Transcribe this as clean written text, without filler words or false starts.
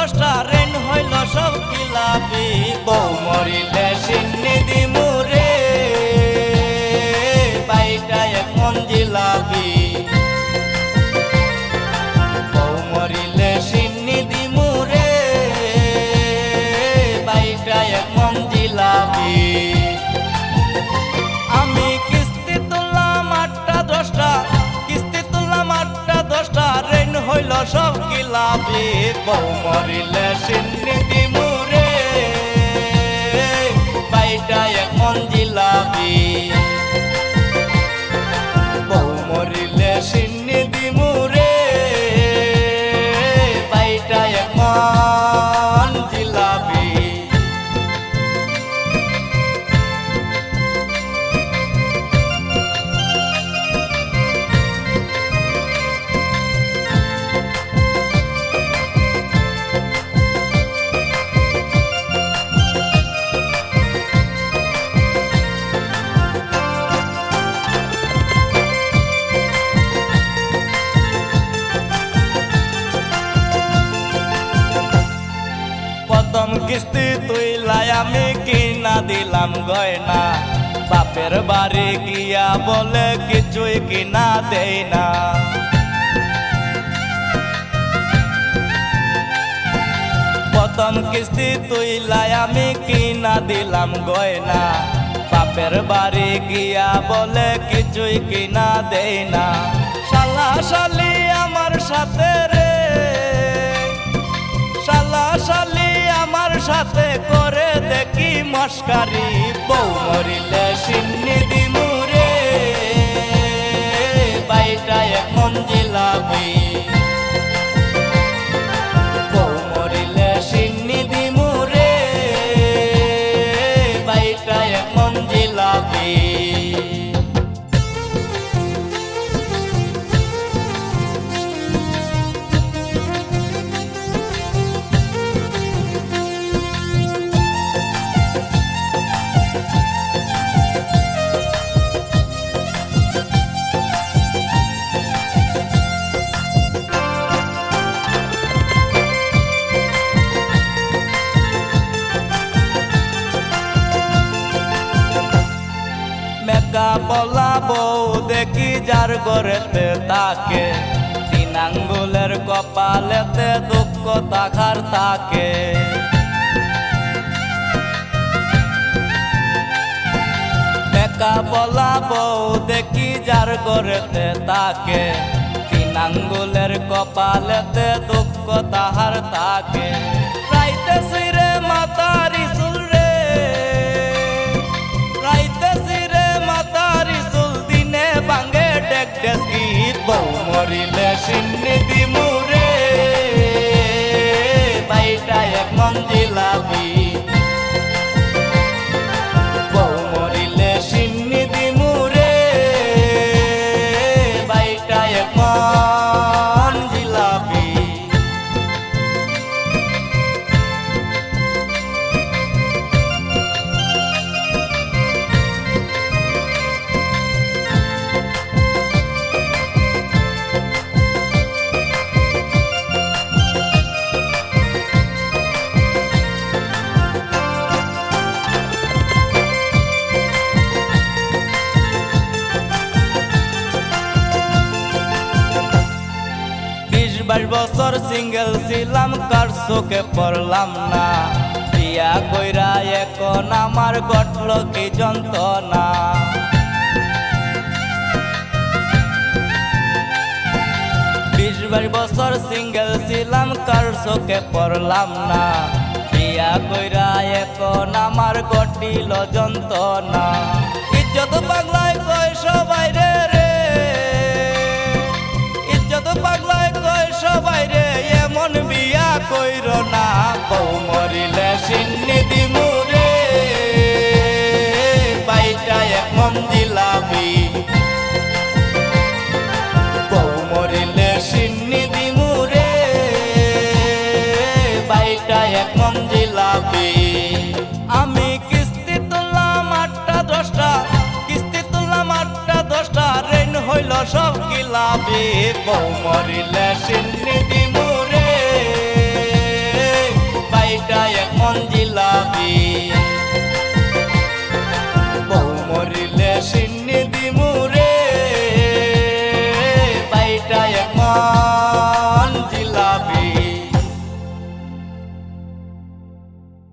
দশটা রেন হইল সব কিলাপি বউ মরিলে সিন্নি দিমুরে বাইটা এক মন জিলাপি বউ মরিলে সিন্নি দিমুরে বাইটা এক মন জিলাপি আমি কিস্তি তুললাম 8টা 10টা কিস্তি তুললাম 8টা 10টা রেন হইল সব কিলাপি বউ মরিলে সিন্নি দিমুরে বাইটা এক মন জিলাপি বউ মরিলে সিন্নি দিমুরে বাইটা এক মন জিলাপি প্রথম কিস্তি তুইলাই আমি কিনা দিলাম গয়না বাপের বাড়ি গিয়া বলে কিছুই কিনা দেই না প্রথম কিস্তি তুইলাই আমি কিনা দিলাম গয়না বাপের বাড়ি গিয়া বলে কিছুই কিনা দেই না শালা শালি আমার সাথে রে শালা শালি আমার সাথে করে দেখি মস্কারি বউ মরিলে সিন্নি দিমুরে বাইটা এক মন জিলাপি বউ মরিলে সিন্নি দিমুরে বাইটা এক মন জিলাপি মেকা বলা বউ দেখি যার গড়েতে তাকে 3 আঙ্গুলের কপালেতে দুঃখ তাখার তাকে মেকা বলা বউ দেখি যার গড়েতে তাকে 3 আঙ্গুলের কপালেতে দুঃখ তাহার তাকে রাইতে সিরে মাতারি চুল রে রাইতে সিরে মাতারি চুল দিনে ভাঙে ডেক ডেস্কি বউ মরিলে সিন্নি দিমুরে বাইটা এক মন জিলাপি বউ মরিলে সিন্নি দিমুরে বাইটা এক মন জিলাপি বাইশ বছর সিঙ্গেল ছিলাম কার চোখে পড়লাম না বিয়া কইরা এখন আমার ঘটল কি যন্ত্রণা 20-22 বছর সিঙ্গেল ছিলাম কার চোখে পড়লাম না বিয়া কইরা এখন আমার ঘটিল যন্ত্রণা ইজ্জত পাগলায় কয় সবাই রে ইজ্জত পাগলায় কয় সবাই রে এমন বিয়া কইর না বউ মরিলে সিন্নি দিমুরে বাইটা এক মন জিলাপি বউ মরিলে সিন্নি দিমুরে বাইটা এক মন জিলাপি আমি কিস্তি তুললাম 8টা 10টা কিস্তি তুললাম 8টা 10টা রেন হইল সব কিলাপি বউ মরিলে সিন্নি দিমুরে জিলাপি